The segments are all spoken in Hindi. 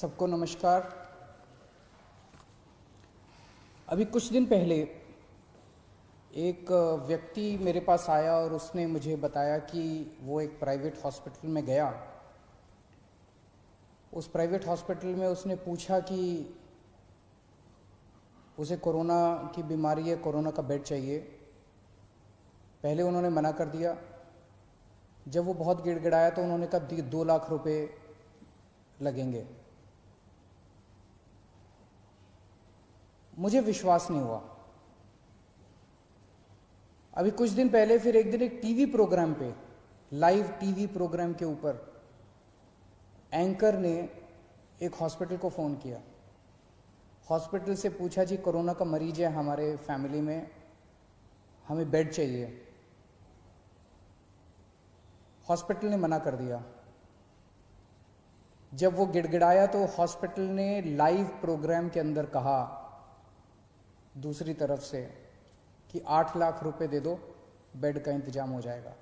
सबको नमस्कार। अभी कुछ दिन पहले एक व्यक्ति मेरे पास आया और उसने मुझे बताया कि वो एक प्राइवेट हॉस्पिटल में गया। उस प्राइवेट हॉस्पिटल में उसने पूछा कि उसे कोरोना की बीमारी है, कोरोना का बेड चाहिए। पहले उन्होंने मना कर दिया। जब वो बहुत गिड़गिड़ाया तो उन्होंने कहा 2 लाख रुपए लगेंगे। मुझे विश्वास नहीं हुआ। अभी कुछ दिन पहले फिर एक दिन एक टीवी प्रोग्राम पे, लाइव टीवी प्रोग्राम के ऊपर एंकर ने एक हॉस्पिटल को फ़ोन किया। हॉस्पिटल से पूछा जी कोरोना का मरीज है हमारे फैमिली में, हमें बेड चाहिए। हॉस्पिटल ने मना कर दिया। जब वो गिड़गिड़ाया तो हॉस्पिटल ने लाइव प्रोग्राम के अंदर कहा दूसरी तरफ से कि 8 लाख रुपए दे दो, बेड का इंतजाम हो जाएगा।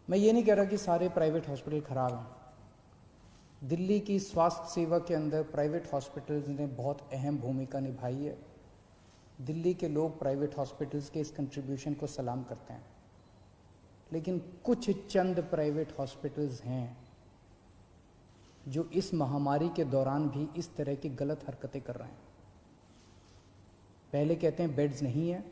मैं ये नहीं कह रहा कि सारे प्राइवेट हॉस्पिटल खराब हैं। दिल्ली की स्वास्थ्य सेवा के अंदर प्राइवेट हॉस्पिटल्स ने बहुत अहम भूमिका निभाई है। दिल्ली के लोग प्राइवेट हॉस्पिटल्स के इस कंट्रीब्यूशन को सलाम करते हैं। लेकिन कुछ चंद प्राइवेट हॉस्पिटल्स हैं जो इस महामारी के दौरान भी इस तरह की गलत हरकतें कर रहे हैं। पहले कहते हैं बेड्स नहीं है,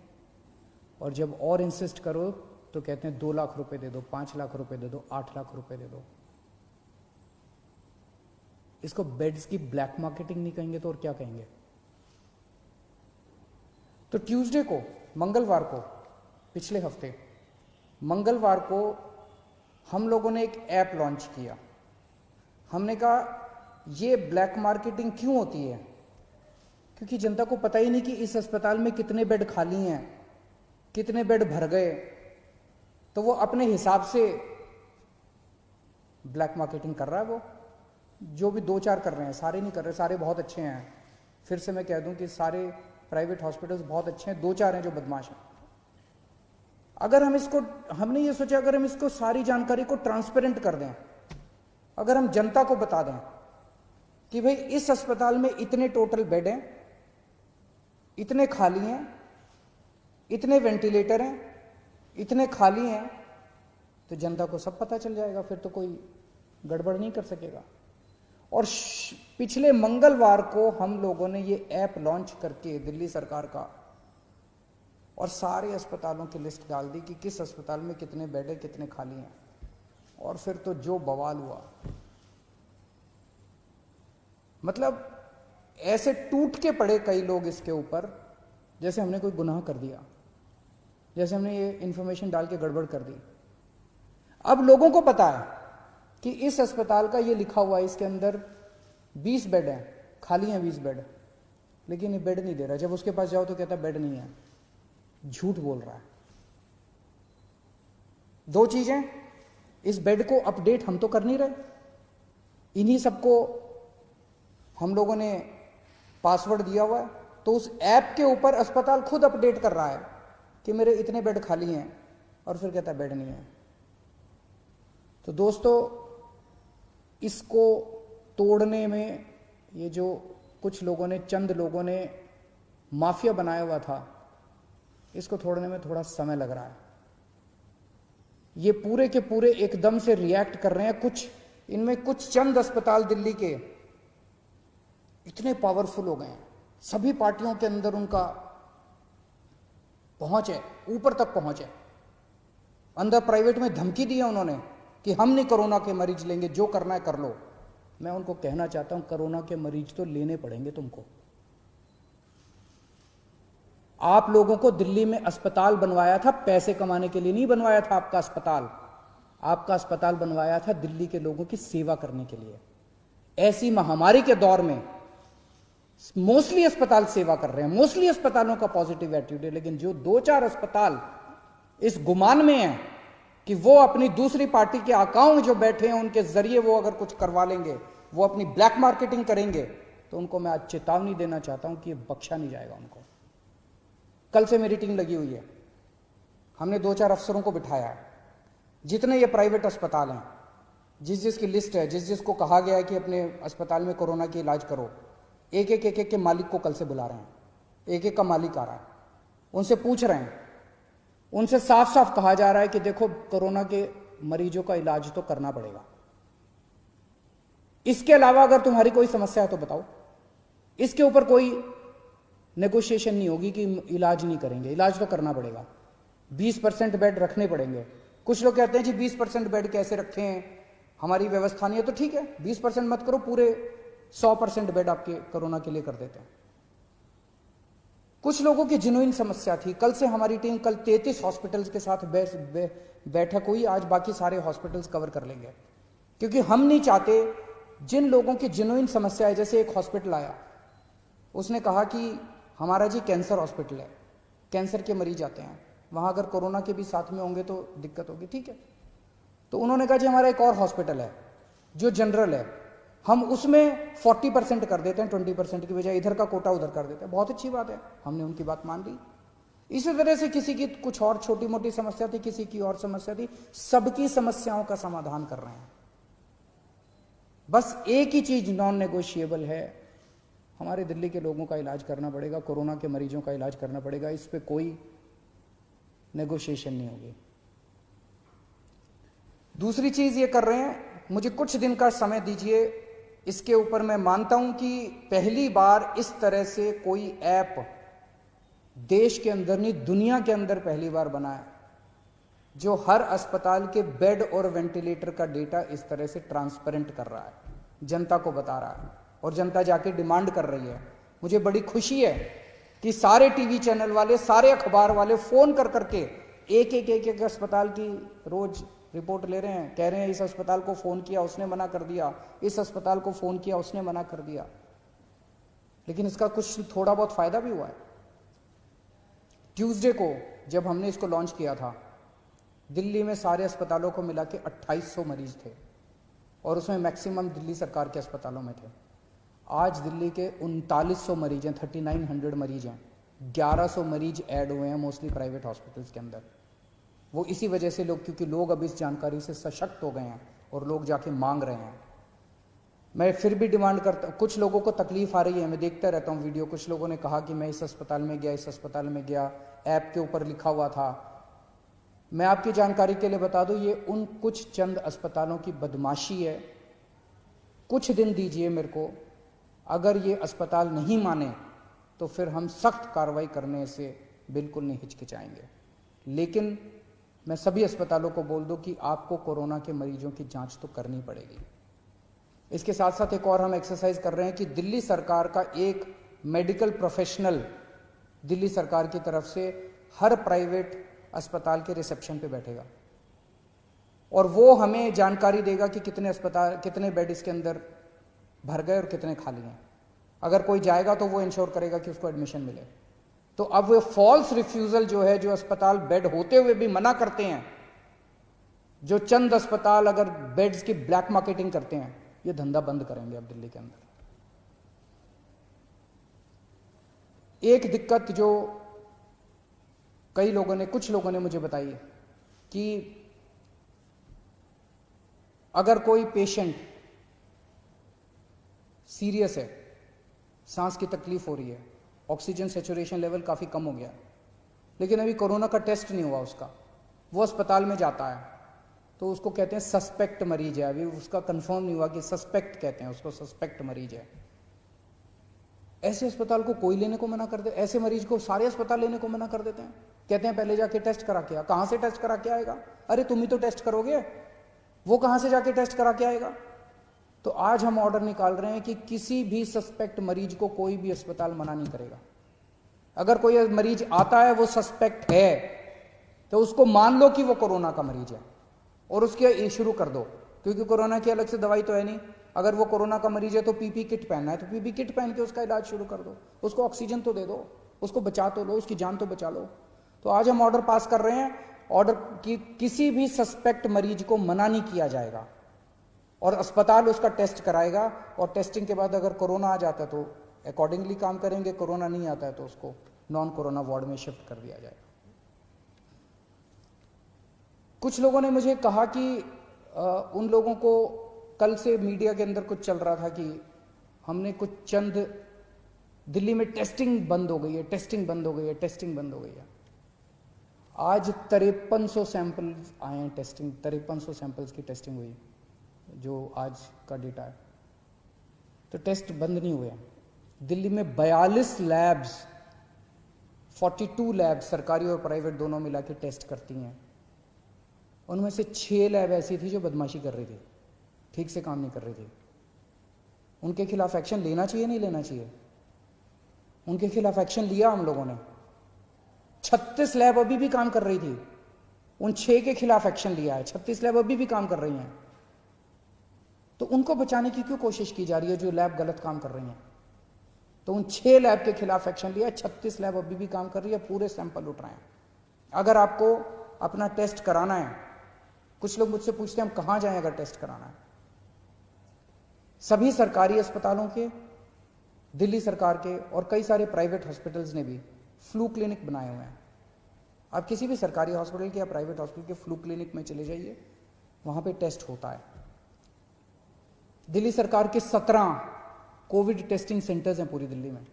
और जब और इंसिस्ट करो तो कहते हैं 2 लाख रुपए दे दो, 5 लाख रुपए दे दो, 8 लाख रुपए दे दो। इसको बेड्स की ब्लैक मार्केटिंग नहीं कहेंगे तो और क्या कहेंगे। तो ट्यूसडे को, मंगलवार को, पिछले हफ्ते मंगलवार को हम लोगों ने एक ऐप लॉन्च किया। हमने कहा ये ब्लैक मार्केटिंग क्यों होती है, क्योंकि जनता को पता ही नहीं कि इस अस्पताल में कितने बेड खाली हैं, कितने बेड भर गए। तो वो अपने हिसाब से ब्लैक मार्केटिंग कर रहा है। वो जो भी 2-4 कर रहे हैं, सारे नहीं कर रहे, सारे बहुत अच्छे हैं। फिर से मैं कह दूं कि सारे प्राइवेट हॉस्पिटल्स बहुत अच्छे हैं, 2-4 हैं जो बदमाश हैं। अगर हम इसको, हमने ये सोचा अगर हम इसको सारी जानकारी को ट्रांसपेरेंट कर दें, अगर हम जनता को बता दें कि भाई इस अस्पताल में इतने टोटल बेड हैं, इतने खाली हैं, इतने वेंटिलेटर हैं, इतने खाली हैं, तो जनता को सब पता चल जाएगा। फिर तो कोई गड़बड़ नहीं कर सकेगा। और पिछले मंगलवार को हम लोगों ने ये ऐप लॉन्च करके दिल्ली सरकार का, और सारे अस्पतालों की लिस्ट डाल दी कि किस अस्पताल में कितने बेड है, कितने खाली हैं। और फिर तो जो बवाल हुआ, मतलब ऐसे टूट के पड़े कई लोग इसके ऊपर, जैसे हमने कोई गुनाह कर दिया, जैसे हमने ये इंफॉर्मेशन डाल के गड़बड़ कर दी। अब लोगों को पता है कि इस अस्पताल का ये लिखा हुआ है, इसके अंदर 20 बेड हैं, खाली हैं 20 बेड, लेकिन ये बेड नहीं दे रहा। जब उसके पास जाओ तो कहता बेड नहीं है, झूठ बोल रहा है। 2 चीजें, इस बेड को अपडेट हम तो कर नहीं रहे, इन्हीं सबको हम लोगों ने पासवर्ड दिया हुआ है। तो उस ऐप के ऊपर अस्पताल खुद अपडेट कर रहा है कि मेरे इतने बेड खाली हैं, और फिर कहता है बेड नहीं है। तो दोस्तों, इसको तोड़ने में ये जो कुछ लोगों ने, चंद लोगों ने माफिया बनाया हुआ था, इसको तोड़ने में थोड़ा समय लग रहा है। ये पूरे के पूरे एकदम से रिएक्ट कर रहे हैं। कुछ इनमें कुछ चंद अस्पताल दिल्ली के इतने पावरफुल हो गए हैं, सभी पार्टियों के अंदर उनका पहुंच है, ऊपर तक पहुंच है। अंदर प्राइवेट में धमकी दी है उन्होंने कि हम नहीं कोरोना के मरीज लेंगे, जो करना है कर लो। मैं उनको कहना चाहता हूं कोरोना के मरीज तो लेने पड़ेंगे तुमको। आप लोगों को दिल्ली में अस्पताल बनवाया था पैसे कमाने के लिए नहीं बनवाया था। आपका अस्पताल बनवाया था दिल्ली के लोगों की सेवा करने के लिए। ऐसी महामारी के दौर में मोस्टली अस्पताल सेवा कर रहे हैं, मोस्टली अस्पतालों का पॉजिटिव एटीट्यूड है। लेकिन जो 2-4 अस्पताल इस गुमान में हैं कि वो अपनी दूसरी पार्टी के अकाउंट जो बैठे हैं उनके जरिए वो अगर कुछ करवा लेंगे, वो अपनी ब्लैक मार्केटिंग करेंगे, तो उनको मैं आज चेतावनी देना चाहता हूं कि ये बख्शा नहीं जाएगा उनको। कल से मेरी टीम लगी हुई है, हमने 2-4 अफसरों को बिठाया है, जितने ये प्राइवेट अस्पताल हैं जिसकी लिस्ट है, जिसको कहा गया है कि अपने अस्पताल में कोरोना की इलाज करो, एक के मालिक को कल से बुला रहे हैं, एक का मालिक आ रहा है, उनसे पूछ रहे हैं, उनसे साफ साफ कहा जा रहा है कि देखो कोरोना के मरीजों का इलाज तो करना पड़ेगा, इसके अलावा अगर तुम्हारी कोई समस्या है तो बताओ। इसके ऊपर कोई नेगोशिएशन नहीं होगी कि इलाज नहीं करेंगे, इलाज तो करना पड़ेगा। 20% बेड रखने पड़ेंगे। कुछ लोग कहते हैं जी 20% बेड कैसे रखें, हमारी व्यवस्था नहीं है, तो ठीक है 20% मत करो, पूरे 100% बेड आपके कोरोना के लिए कर देते हैं। कुछ लोगों की जेन्युइन समस्या थी। कल से हमारी टीम कल 33 हॉस्पिटल्स के साथ बैठक हुई, आज बाकी सारे हॉस्पिटल्स कवर कर लेंगे, क्योंकि हम नहीं चाहते जिन लोगों की जेन्युइन समस्या है। जैसे एक हॉस्पिटल आया, उसने कहा कि हमारा जी कैंसर हॉस्पिटल है, कैंसर के मरीज आते हैं, वहां अगर कोरोना के भी साथ में होंगे तो दिक्कत होगी, ठीक है। तो उन्होंने कहा जी हमारा एक और हॉस्पिटल है जो जनरल है, हम उसमें 40% कर देते हैं, 20% की बजाय इधर का कोटा उधर कर देते हैं। बहुत अच्छी बात है, हमने उनकी बात मान ली। इसी तरह से किसी की कुछ और छोटी मोटी समस्या थी, किसी की और समस्या थी, सबकी समस्याओं का समाधान कर रहे हैं। बस एक ही चीज नॉन नेगोशिएबल है, हमारे दिल्ली के लोगों का इलाज करना पड़ेगा, कोरोना के मरीजों का इलाज करना पड़ेगा, इस पे कोई नेगोशिएशन नहीं होगी। दूसरी चीज ये कर रहे हैं, मुझे कुछ दिन का समय दीजिए, इसके ऊपर मैं मानता हूं कि पहली बार इस तरह से कोई ऐप देश के अंदर नहीं दुनिया के अंदर पहली बार बना है, जो हर अस्पताल के बेड और वेंटिलेटर का डेटा इस तरह से ट्रांसपेरेंट कर रहा है, जनता को बता रहा है, और जनता जाके डिमांड कर रही है। मुझे बड़ी खुशी है कि सारे टीवी चैनल वाले, सारे अखबार वाले फोन कर करके एक अस्पताल की रोज रिपोर्ट ले रहे हैं, कह रहे हैं इस अस्पताल को फोन किया उसने मना कर दिया, इस अस्पताल को फोन किया उसने मना कर दिया। लेकिन इसका कुछ थोड़ा बहुत फायदा भी हुआ है। ट्यूसडे को जब हमने इसको लॉन्च किया था, दिल्ली में सारे अस्पतालों को मिला के 2800 मरीज थे, और उसमें मैक्सिमम दिल्ली सरकार के अस्पतालों में थे। आज दिल्ली के 3900 मरीज हैं, 3900 मरीज हैं, 1100 मरीज ऐड हुए हैं मोस्टली प्राइवेट हॉस्पिटल्स के अंदर। वो इसी वजह से लोग, क्योंकि लोग अब इस जानकारी से सशक्त हो गए हैं और लोग जाके मांग रहे हैं। मैं फिर भी डिमांड करता हूँ, कुछ लोगों को तकलीफ आ रही है, मैं देखता रहता हूँ वीडियो, कुछ लोगों ने कहा कि मैं इस अस्पताल में गया, इस अस्पताल में गया, ऐप के ऊपर लिखा हुआ था। मैं आपकी जानकारी के लिए बता दूं, ये उन कुछ चंद अस्पतालों की बदमाशी है। कुछ दिन दीजिए मेरे को, अगर ये अस्पताल नहीं माने तो फिर हम सख्त कार्रवाई करने से बिल्कुल नहीं हिचकिचाएंगे। लेकिन मैं सभी अस्पतालों को बोल दूं कि आपको कोरोना के मरीजों की जांच तो करनी पड़ेगी। इसके साथ साथ एक और हम एक्सरसाइज कर रहे हैं कि दिल्ली सरकार का एक मेडिकल प्रोफेशनल दिल्ली सरकार की तरफ से हर प्राइवेट अस्पताल के रिसेप्शन पे बैठेगा, और वो हमें जानकारी देगा कि कितने बेड इसके अंदर भर गए और कितने खाली हैं। अगर कोई जाएगा तो वो इंश्योर करेगा कि उसको एडमिशन मिले। तो अब वो फॉल्स रिफ्यूजल जो है, जो अस्पताल बेड होते हुए भी मना करते हैं, जो चंद अस्पताल अगर बेड्स की ब्लैक मार्केटिंग करते हैं, ये धंधा बंद करेंगे अब दिल्ली के अंदर। एक दिक्कत जो कुछ लोगों ने मुझे बताई कि अगर कोई पेशेंट सीरियस है, सांस की तकलीफ हो रही है, ऑक्सीजन सैचुरेशन लेवल काफी कम हो गया, लेकिन अभी कोरोना का टेस्ट नहीं हुआ उसका, वो अस्पताल में जाता है तो उसको कहते हैं सस्पेक्ट मरीज है, अभी उसका कंफर्म नहीं हुआ कि सस्पेक्ट कहते हैं उसको, सस्पेक्ट मरीज है। ऐसे अस्पताल को कोई लेने को मना कर दे, ऐसे मरीज को सारे अस्पताल लेने को मना कर देते हैं, कहते हैं पहले जाके टेस्ट करा के आ। कहां से टेस्ट करा के आएगा? अरे तुम ही तो टेस्ट करोगे, वो कहां से जाके टेस्ट करा के आएगा? तो आज हम ऑर्डर निकाल रहे हैं कि किसी भी सस्पेक्ट मरीज को कोई भी अस्पताल मना नहीं करेगा। अगर कोई मरीज आता है वो सस्पेक्ट है तो उसको मान लो कि वो कोरोना का मरीज है और उसके शुरू कर दो, क्योंकि कोरोना की अलग से दवाई तो है नहीं। अगर वो कोरोना का मरीज है तो पीपी किट पहनना है तो पीपी किट पहन के उसका इलाज शुरू कर दो, उसको ऑक्सीजन तो दे दो, उसको बचा तो लो, उसकी जान तो बचा लो। तो आज हम ऑर्डर पास कर रहे हैं, ऑर्डर की किसी भी सस्पेक्ट मरीज को मना नहीं किया जाएगा और अस्पताल उसका टेस्ट कराएगा, और टेस्टिंग के बाद अगर कोरोना आ जाता है तो अकॉर्डिंगली काम करेंगे, कोरोना नहीं आता है तो उसको नॉन कोरोना वार्ड में शिफ्ट कर दिया जाएगा। कुछ लोगों ने मुझे कहा कि उन लोगों को कल से मीडिया के अंदर कुछ चल रहा था कि हमने कुछ चंद दिल्ली में टेस्टिंग बंद हो गई है, टेस्टिंग बंद हो गई है, टेस्टिंग बंद हो गई है। आज 5300 सैंपल्स आए हैं टेस्टिंग, 5300 सैंपल्स की टेस्टिंग हुई जो आज का डेटा है। तो टेस्ट बंद नहीं हुए हैं। दिल्ली में 42 लैब्स, 42 लैब्स सरकारी और प्राइवेट दोनों मिला के टेस्ट करती हैं। उनमें से 6 लैब ऐसी थी जो बदमाशी कर रही थी, ठीक से काम नहीं कर रही थी। उनके खिलाफ एक्शन लेना चाहिए, नहीं लेना चाहिए? उनके खिलाफ एक्शन लिया हम लोगों ने। 36 लैब अभी भी काम कर रही थी, उन 6 के खिलाफ एक्शन लिया है। 36 लैब अभी भी काम कर रही हैं। तो उनको बचाने की क्यों कोशिश की जा रही है जो लैब गलत काम कर रही हैं? तो उन 6 लैब के खिलाफ एक्शन लिया, 36 लैब अभी भी काम कर रही है, पूरे सैंपल उठ रहे हैं। अगर आपको अपना टेस्ट कराना है, कुछ लोग मुझसे पूछते हैं हम कहां जाएं अगर टेस्ट कराना है। सभी सरकारी अस्पतालों के, दिल्ली सरकार के और कई सारे प्राइवेट हॉस्पिटल्स ने भी फ्लू क्लिनिक बनाए हुए हैं। आप किसी भी सरकारी हॉस्पिटल के या प्राइवेट हॉस्पिटल के फ्लू क्लिनिक में चले जाइए, वहां पे टेस्ट होता है। दिल्ली सरकार के 17 कोविड टेस्टिंग सेंटर्स हैं पूरी दिल्ली में,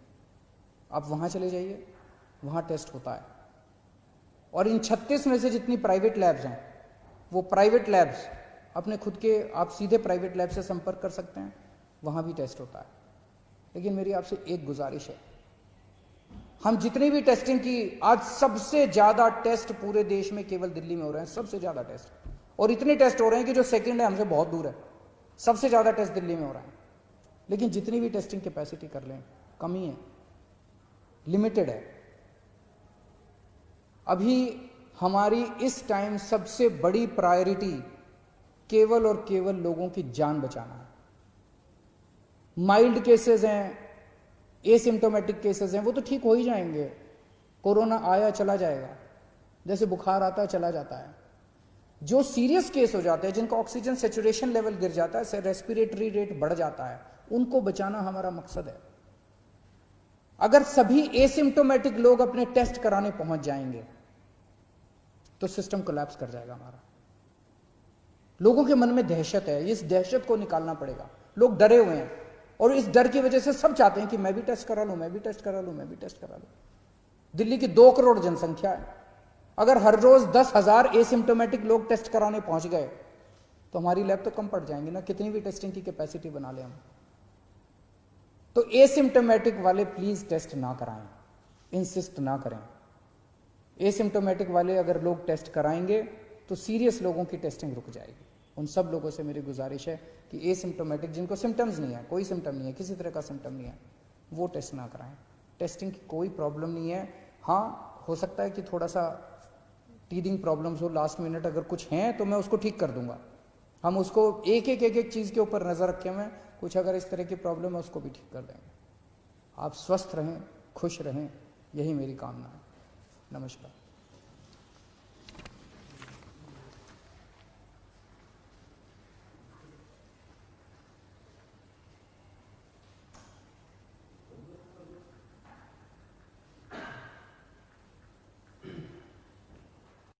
आप वहां चले जाइए, वहां टेस्ट होता है। और इन 36 में से जितनी प्राइवेट लैब्स हैं, वो प्राइवेट लैब्स अपने खुद के, आप सीधे प्राइवेट लैब से संपर्क कर सकते हैं, वहां भी टेस्ट होता है। लेकिन मेरी आपसे एक गुजारिश है, हम जितनी भी टेस्टिंग की, आज सबसे ज्यादा टेस्ट पूरे देश में केवल दिल्ली में हो रहे हैं, सबसे ज्यादा टेस्ट। और इतने टेस्ट हो रहे हैं कि जो सेकंड है हमसे बहुत दूर है। सबसे ज्यादा टेस्ट दिल्ली में हो रहा है। लेकिन जितनी भी टेस्टिंग कैपेसिटी कर लें, कमी है, लिमिटेड है। अभी हमारी इस टाइम सबसे बड़ी प्रायोरिटी केवल और केवल लोगों की जान बचाना है। माइल्ड केसेस हैं, एसिम्टोमेटिक केसेस हैं, वो तो ठीक हो ही जाएंगे। कोरोना आया चला जाएगा, जैसे बुखार आता है चला जाता है। जो सीरियस केस हो जाते हैं, जिनका ऑक्सीजन सैचुरेशन लेवल गिर जाता है, रेस्पिरेटरी रेट बढ़ जाता है, उनको बचाना हमारा मकसद है। अगर सभी एसिम्टोमेटिक लोग अपने टेस्ट कराने पहुंच जाएंगे तो सिस्टम कोलैप्स कर जाएगा हमारा। लोगों के मन में दहशत है, इस दहशत को निकालना पड़ेगा। लोग डरे हुए हैं और इस डर की वजह से सब चाहते हैं कि मैं भी टेस्ट करा लूं, मैं भी टेस्ट करा लूं, मैं भी टेस्ट करा लूं। दिल्ली की 2 करोड़ जनसंख्या है। अगर हर रोज 10,000 एसिम्टोमेटिक लोग टेस्ट कराने पहुंच गए तो हमारी लैब तो कम पड़ जाएंगी ना, कितनी भी टेस्टिंग की कैपेसिटी बना ले हम। तो एसिम्टोमेटिक वाले प्लीज टेस्ट ना कराएं, इंसिस्ट ना करें। एसिम्टोमेटिक वाले अगर लोग टेस्ट कराएंगे तो सीरियस लोगों की टेस्टिंग रुक जाएगी। उन सब लोगों से मेरी गुजारिश है कि एसिम्टोमेटिक, जिनको सिम्टम्स नहीं है, कोई सिम्टम नहीं है, किसी तरह का सिम्टम नहीं है, वो टेस्ट ना कराएं। टेस्टिंग की कोई प्रॉब्लम नहीं है। हाँ, हो सकता है कि थोड़ा सा टीदिंग प्रॉब्लम्स हो लास्ट मिनट, अगर कुछ हैं तो मैं उसको ठीक कर दूंगा। हम उसको एक एक चीज के ऊपर नजर रखे हुए, कुछ अगर इस तरह की प्रॉब्लम है उसको भी ठीक कर देंगे। आप स्वस्थ रहें, खुश रहें, यही मेरी कामना है। नमस्कार।